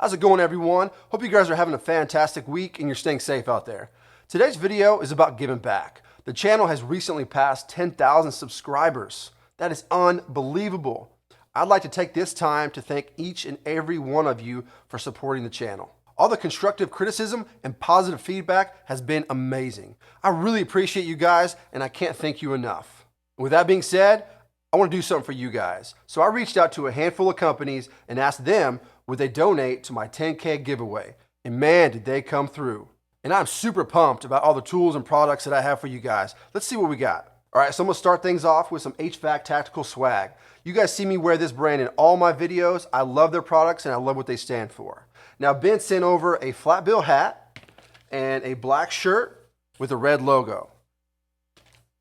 How's it going, everyone? Hope you guys are having a fantastic week and you're staying safe out there. Today's video is about giving back. The channel has recently passed 10,000 subscribers. That is unbelievable. I'd like to take this time to thank each and every one of you for supporting the channel. All the constructive criticism and positive feedback has been amazing. I really appreciate you guys and I can't thank you enough. With that being said, I want to do something for you guys. So I reached out to a handful of companies and asked them would they donate to my 10K giveaway. And man, did they come through. And I'm super pumped about all the tools and products that I have for you guys. Let's see what we got. All right, so I'm gonna start things off with some HVAC Tactical swag. You guys see me wear this brand in all my videos. I love their products and I love what they stand for. Now, Ben sent over a flat bill hat and a black shirt with a red logo.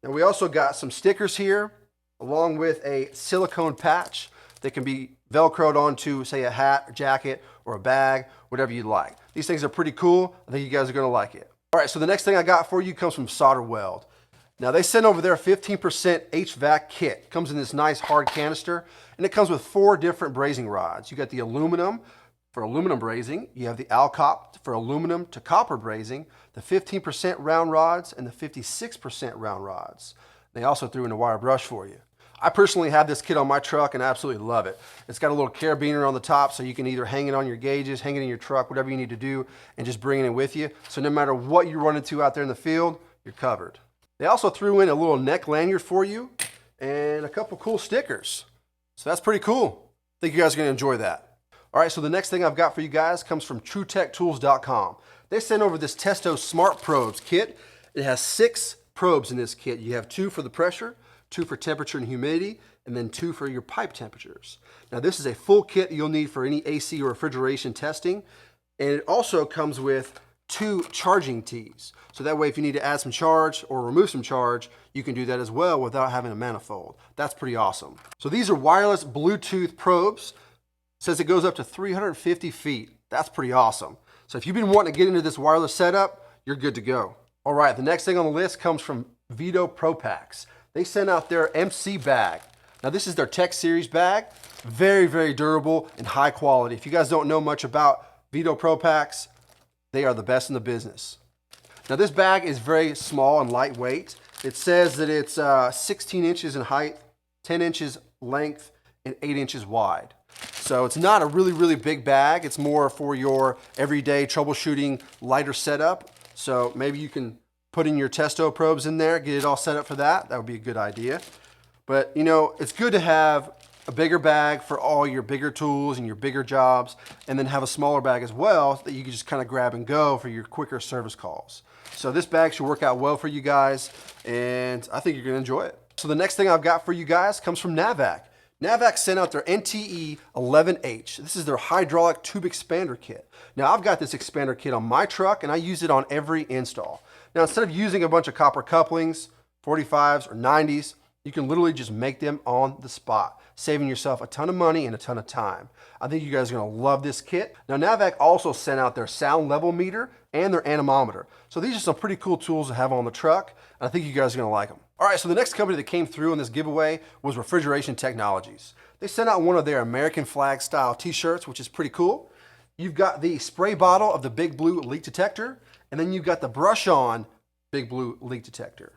And we also got some stickers here along with a silicone patch that can be Velcroed onto, say, a hat, a jacket, or a bag, whatever you'd like. These things are pretty cool. I think you guys are gonna like it. All right, so the next thing I got for you comes from Solderweld. Now, they sent over their 15% HVAC kit. Comes in this nice hard canister, and it comes with 4 different brazing rods. You got the aluminum for aluminum brazing, you have the Alcop for aluminum to copper brazing, the 15% round rods, and the 56% round rods. They also threw in a wire brush for you. I personally have this kit on my truck and I absolutely love it. It's got a little carabiner on the top so you can either hang it on your gauges, hang it in your truck, whatever you need to do, and just bring it in with you. So no matter what you run into out there in the field, you're covered. They also threw in a little neck lanyard for you and a couple cool stickers. So that's pretty cool. I think you guys are gonna enjoy that. All right, so the next thing I've got for you guys comes from TruTechTools.com. They sent over this Testo Smart Probes kit. It has 6 probes in this kit. You have 2 for the pressure, 2 for temperature and humidity, and then 2 for your pipe temperatures. Now, this is a full kit you'll need for any AC or refrigeration testing, and it also comes with 2 charging tees. So that way, if you need to add some charge or remove some charge, you can do that as well without having a manifold. That's pretty awesome. So these are wireless Bluetooth probes. It says it goes up to 350 feet. That's pretty awesome. So if you've been wanting to get into this wireless setup, you're good to go. All right, the next thing on the list comes from Veto Pro Pacs. They sent out their MC bag. Now, this is their Tech Series bag. Very, very durable and high quality. If you guys don't know much about Veto Pro Pacs, they are the best in the business. Now, this bag is very small and lightweight. It says that it's 16 inches in height, 10 inches length, and 8 inches wide. So it's not a really, really big bag. It's more for your everyday troubleshooting lighter setup. So maybe you can put in your Testo probes in there, get it all set up for that. That would be a good idea. But you know, it's good to have a bigger bag for all your bigger tools and your bigger jobs, and then have a smaller bag as well that you can just kind of grab and go for your quicker service calls. So this bag should work out well for you guys, and I think you're gonna enjoy it. So the next thing I've got for you guys comes from Navac. Navac sent out their NTE 11H. This is their hydraulic tube expander kit. Now, I've got this expander kit on my truck, and I use it on every install. Now, instead of using a bunch of copper couplings, 45s or 90s, you can literally just make them on the spot, saving yourself a ton of money and a ton of time. I think you guys are gonna love this kit. Now, Navac also sent out their sound level meter and their anemometer. So these are some pretty cool tools to have on the truck, and I think you guys are gonna like them. All right, so the next company that came through in this giveaway was Refrigeration Technologies. They sent out one of their American flag style t-shirts, which is pretty cool. You've got the spray bottle of the Big Blue leak detector, and then you've got the brush-on Big Blue leak detector.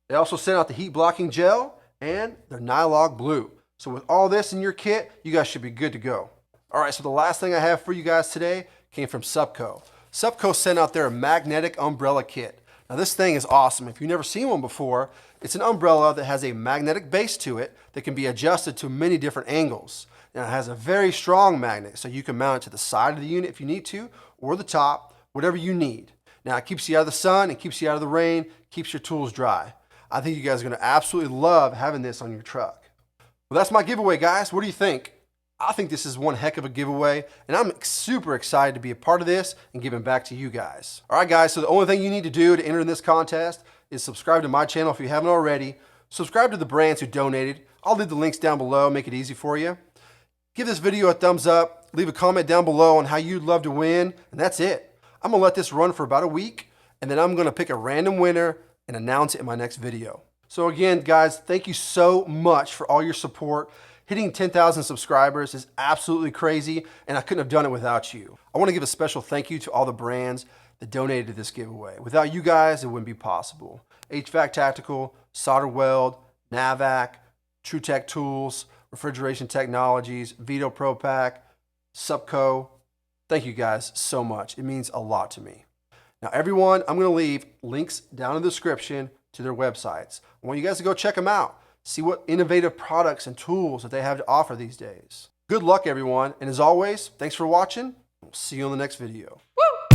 They also sent out the heat blocking gel and their Nylog Blue. So with all this in your kit, you guys should be good to go. All right, so the last thing I have for you guys today came from Supco. Supco sent out their magnetic umbrella kit. Now, this thing is awesome. If you've never seen one before, it's an umbrella that has a magnetic base to it that can be adjusted to many different angles. Now, it has a very strong magnet, so you can mount it to the side of the unit if you need to, or the top, whatever you need. Now, it keeps you out of the sun, it keeps you out of the rain, keeps your tools dry. I think you guys are gonna absolutely love having this on your truck. Well, that's my giveaway, guys. What do you think? I think this is one heck of a giveaway, and I'm super excited to be a part of this and giving back to you guys. All right, guys, so the only thing you need to do to enter in this contest is subscribe to my channel if you haven't already. Subscribe to the brands who donated. I'll leave the links down below, make it easy for you. Give this video a thumbs up, leave a comment down below on how you'd love to win, and that's it. I'm gonna let this run for about a week, and then I'm gonna pick a random winner and announce it in my next video. So again, guys, thank you so much for all your support. Hitting 10,000 subscribers is absolutely crazy, and I couldn't have done it without you. I want to give a special thank you to all the brands that donated to this giveaway. Without you guys, it wouldn't be possible. HVAC Tactical, Solderweld, Navac, TruTech Tools, Refrigeration Technologies, Veto Pro Pac, Supco. Thank you guys so much. It means a lot to me. Now everyone, I'm going to leave links down in the description to their websites. I want you guys to go check them out. See what innovative products and tools that they have to offer these days. Good luck everyone, and as always, thanks for watching. We'll see you on the next video. Woo!